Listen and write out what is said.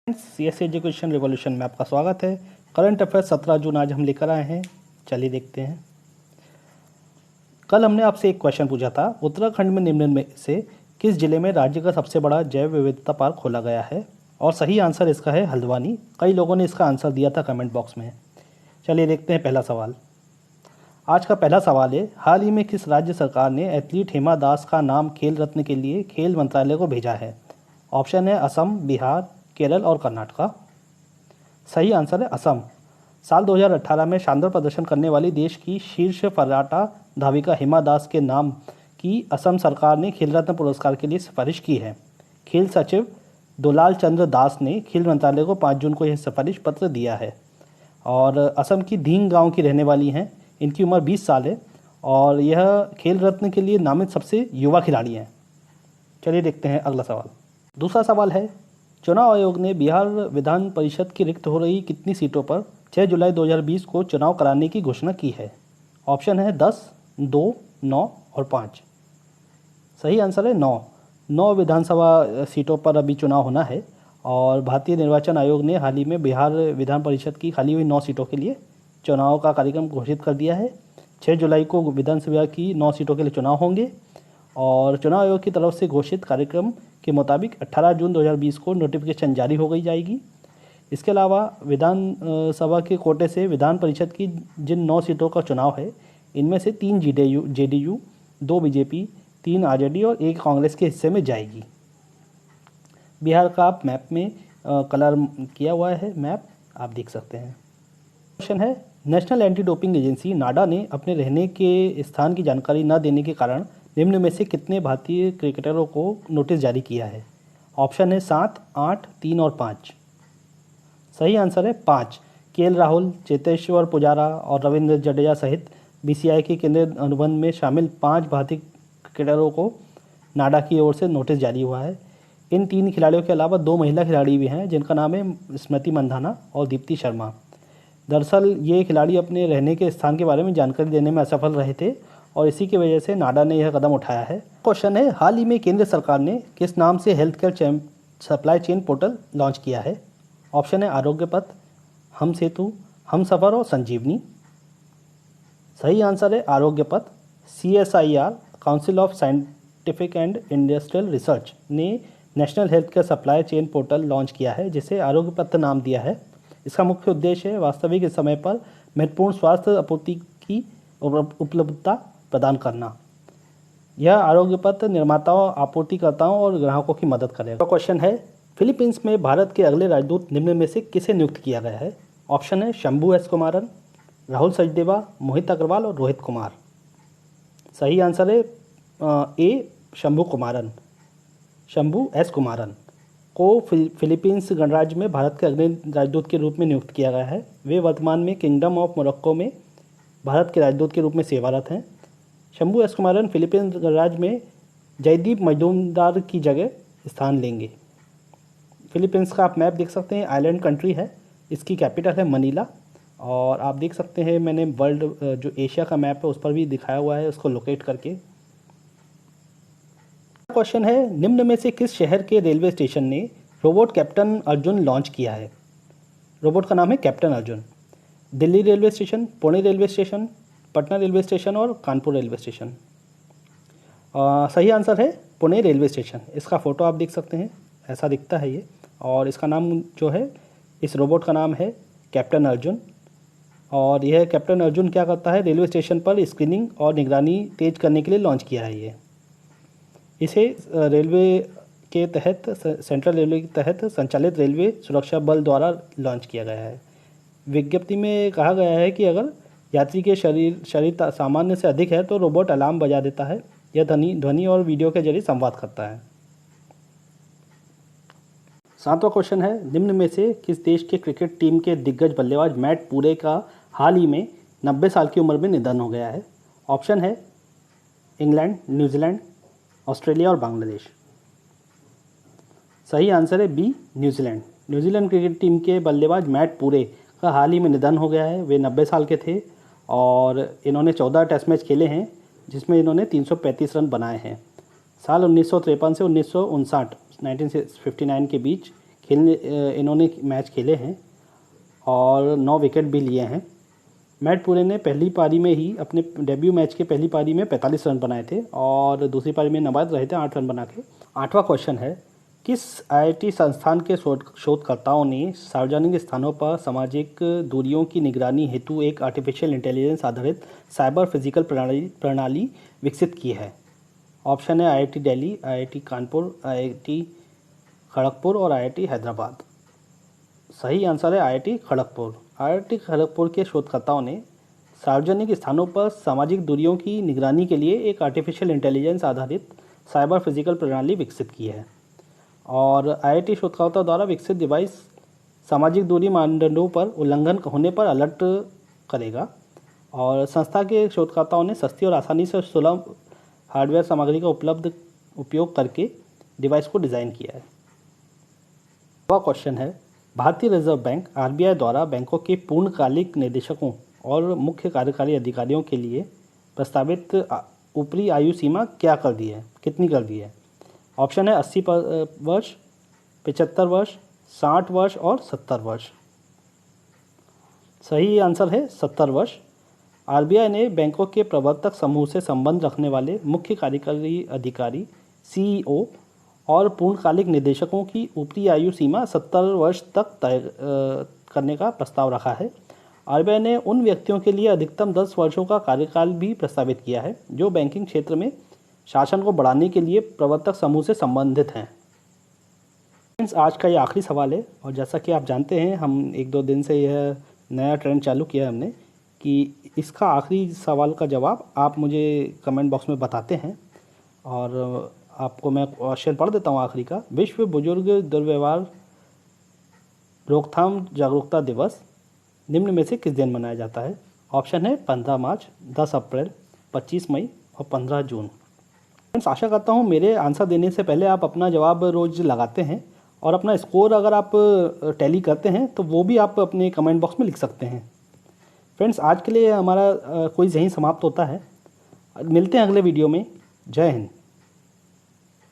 CS education revolution में आपका स्वागत है। करंट अफेयर्स 17 जून आज हम लेकर आए हैं। चलिए देखते हैं। कल हमने आपसे एक क्वेश्चन पूछा था, उत्तराखंड में निम्न में से किस जिले में राज्य का सबसे बड़ा जैव विविधता पार्क खोला गया है? और सही आंसर इसका है हल्द्वानी। कई लोगों ने इसका आंसर दिया था कमेंट बॉक्स में। चलिए देखते हैं पहला सवाल। आज का पहला सवाल है, हाल ही में किस राज्य सरकार ने एथलीट हिमा दास का नाम खेल रत्न के लिए खेल मंत्रालय को भेजा है? ऑप्शन है असम, बिहार, केरल और कर्नाटका। सही आंसर है असम। साल 2018 में शानदार प्रदर्शन करने वाली देश की शीर्ष फर्राटा धाविका हिमा दास के नाम की असम सरकार ने खेल रत्न पुरस्कार के लिए सिफारिश की है। खेल सचिव दुलाल चंद्र दास ने खेल मंत्रालय को 5 जून को यह सिफारिश पत्र दिया है। और असम की धींग गांव की रहने वाली हैं। इनकी उम्र 20 साल है और यह खेल रत्न के लिए नामित सबसे युवा खिलाड़ी हैं। चलिए देखते हैं अगला सवाल। दूसरा सवाल है, चुनाव आयोग ने बिहार विधान परिषद की रिक्त हो रही कितनी सीटों पर 6 जुलाई 2020 को चुनाव कराने की घोषणा की है? ऑप्शन है 10, 2, 9 और 5। सही आंसर है 9। 9 विधानसभा सीटों पर अभी चुनाव होना है और भारतीय निर्वाचन आयोग ने हाल ही में बिहार विधान परिषद की खाली हुई 9 सीटों के लिए चुनाव का कार्यक्रम घोषित कर दिया है। 6 जुलाई को विधानसभा की 9 सीटों के लिए चुनाव होंगे और चुनाव आयोग की तरफ से घोषित कार्यक्रम के मुताबिक 18 जून 2020 को नोटिफिकेशन जारी हो गई जाएगी। इसके अलावा विधानसभा के कोटे से विधान परिषद की जिन 9 सीटों का चुनाव है, इनमें से 3 जेडीयू, 2 बीजेपी, 3 आरजेडी और 1 कांग्रेस के हिस्से में जाएगी। बिहार का आप मैप में कलर किया हुआ है, मैप आप देख सकते हैं। क्वेश्चन है, नेशनल एंटी डोपिंग एजेंसी नाडा ने अपने रहने के स्थान की जानकारी न देने के कारण निम्न में से कितने भारतीय क्रिकेटरों को नोटिस जारी किया है? ऑप्शन है 7, 8, 3 और 5। सही आंसर है 5। केएल राहुल, चेतेश्वर पुजारा और रविंद्र जडेजा सहित बीसीसीआई के केंद्रीय अनुबंध में शामिल 5 भारतीय क्रिकेटरों को नाडा की ओर से नोटिस जारी हुआ है। इन 3 खिलाड़ियों के अलावा 2 महिला खिलाड़ी भी हैं, जिनका नाम है स्मृति मंधाना और दीप्ति शर्मा। दरअसल ये खिलाड़ी अपने रहने के स्थान के बारे में जानकारी देने में असफल रहे थे और इसी की वजह से नाडा ने यह कदम उठाया है। क्वेश्चन है, हाल ही में केंद्र सरकार ने किस नाम से health care supply chain portal launch किया है? ऑप्शन है आरोग्य पथ, हम सेतु, हम सफ़र और संजीवनी। सही आंसर है Arogya Path. CSIR council of scientific and industrial research ने national health care supply chain portal launch किया है, जिसे आरोग्य पथ नाम दिया है। इसका मुख्य उद्देश्य है वास्तविक समय पर महत्वपूर्ण स्वास्थ्य आपूर्ति की उपलब्धता प्रदान करना। यह आरोग्य पथ निर्माताओं, आपूर्तिकर्ताओं और ग्राहकों की मदद करेगा। क्वेश्चन है, फिलीपींस में भारत के अगले राजदूत निम्न में से किसे नियुक्त किया गया है? ऑप्शन है शंभू एस कुमारन, राहुल सचदेवा, मोहित अग्रवाल और रोहित कुमार। सही आंसर है ए शंभू एस कुमारन को फिलीपींस गणराज्य में भारत के अगले राजदूत के रूप में नियुक्त किया गया है। वे वर्तमान में किंगडम ऑफ मोरक्को में भारत के राजदूत के रूप में सेवारत हैं। शंभू एस कुमारन फिलीपींस गणराज्य में जयदीप मजूमदार की जगह स्थान लेंगे। फिलीपींस का आप मैप देख सकते हैं, आइलैंड कंट्री है। इसकी कैपिटल है मनीला और आप देख सकते हैं मैंने वर्ल्ड जो एशिया का मैप है उस पर भी दिखाया हुआ है, उसको लोकेट करके। क्वेश्चन है, निम्न में से किस शहर के रेलवे स्टेशन ने रोबोट कैप्टन अर्जुन लॉन्च किया है? रोबोट का नाम है captain Arjun. Delhi railway station, Pune railway station, Patna railway station और कानपुर रेलवे स्टेशन। सही आंसर है पुणे रेलवे स्टेशन। इसका फ़ोटो आप देख सकते हैं, ऐसा दिखता है ये। और इसका नाम जो है, इस रोबोट का नाम है कैप्टन अर्जुन। और यह कैप्टन अर्जुन क्या करता है, रेलवे स्टेशन पर स्क्रीनिंग और निगरानी तेज करने के लिए लॉन्च किया है ये। इसे रेलवे के तहत, सेंट्रल रेलवे के तहत संचालित रेलवे सुरक्षा बल द्वारा लॉन्च किया गया है। विज्ञप्ति में कहा गया है कि अगर यात्री के शरीर सामान्य से अधिक है तो रोबोट अलार्म बजा देता है। यह ध्वनि और वीडियो के जरिए संवाद करता है। 7वां क्वेश्चन है, निम्न में से किस देश के क्रिकेट टीम के दिग्गज बल्लेबाज मैट पूरे का हाल ही में 90 साल की उम्र में निधन हो गया है? ऑप्शन है इंग्लैंड, न्यूजीलैंड, ऑस्ट्रेलिया और बांग्लादेश। सही आंसर है B, New Zealand. New Zealand cricket team के बल्लेबाज मैट पूरे का हाल ही में निधन हो गया है। वे 90 साल के थे और इन्होंने 14 टेस्ट मैच खेले हैं, जिसमें इन्होंने 335 रन बनाए हैं। साल 1953 से 1959 के बीच इन्होंने मैच खेले हैं और 9 विकेट भी लिए हैं। मैट पुरे ने पहली पारी में ही अपने डेब्यू मैच के पहली पारी में 45 रन बनाए थे और दूसरी पारी में नबाद रहे थे 8 रन बना के। 8वां क्वेश्चन है, किस आईआईटी संस्थान के शोधकर्ताओं ने सार्वजनिक स्थानों पर सामाजिक दूरियों की निगरानी हेतु एक आर्टिफिशियल इंटेलिजेंस आधारित साइबर फिजिकल प्रणाली विकसित की है? ऑप्शन है IIT Delhi, IIT Kanpur, IIT Kharagpur और आईआईटी हैदराबाद। सही आंसर है आईआईटी खड़गपुर। आईआईटी खड़गपुर के शोधकर्ताओं ने सार्वजनिक स्थानों पर सामाजिक दूरियों की निगरानी के लिए एक आर्टिफिशियल इंटेलिजेंस आधारित साइबर फिजिकल प्रणाली विकसित की है और आईआईटी शोधकर्ताओं द्वारा विकसित डिवाइस सामाजिक दूरी मानदंडों पर उल्लंघन होने पर अलर्ट करेगा और संस्था के शोधकर्ताओं ने सस्ती और आसानी से सुलभ हार्डवेयर सामग्री का उपयोग करके डिवाइस को डिज़ाइन किया है। वह क्वेश्चन है, भारतीय रिजर्व बैंक आरबीआई द्वारा बैंकों के पूर्णकालिक निदेशकों और मुख्य कार्यकारी अधिकारियों के लिए प्रस्तावित ऊपरी आयु सीमा क्या कर दी है, कितनी कर दी है? ऑप्शन है 80 वर्ष, 75 वर्ष, 60 वर्ष और 70 वर्ष। सही आंसर है 70 वर्ष। आरबीआई ने बैंकों के प्रवर्तक समूह से संबंध रखने वाले मुख्य कार्यकारी अधिकारी सीईओ और पूर्णकालिक निदेशकों की ऊपरी आयु सीमा 70 वर्ष तक तय करने का प्रस्ताव रखा है। आरबीआई ने उन व्यक्तियों के लिए अधिकतम 10 वर्षों का कार्यकाल भी प्रस्तावित किया है जो बैंकिंग क्षेत्र में शासन को बढ़ाने के लिए प्रवर्तक समूह से संबंधित हैं। फ्रेंड्स, आज का ये आखिरी सवाल है और जैसा कि आप जानते हैं हम 1-2 दिन से यह नया ट्रेंड चालू किया है हमने कि इसका आखिरी सवाल का जवाब आप मुझे कमेंट बॉक्स में बताते हैं और आपको मैं क्वेश्चन पढ़ देता हूँ आखिरी का। विश्व बुजुर्ग दुर्व्यवहार रोकथाम जागरूकता दिवस निम्न में से किस दिन मनाया जाता है? ऑप्शन है 15 मार्च, 10 अप्रैल, 25 मई और 15 जून। फ्रेंड्स, आशा करता हूँ मेरे आंसर देने से पहले आप अपना जवाब रोज़ लगाते हैं और अपना स्कोर अगर आप टैली करते हैं तो वो भी आप अपने कमेंट बॉक्स में लिख सकते हैं। फ्रेंड्स, आज के लिए हमारा क्विज़ यहीं समाप्त होता है। मिलते हैं अगले वीडियो में। जय हिंद।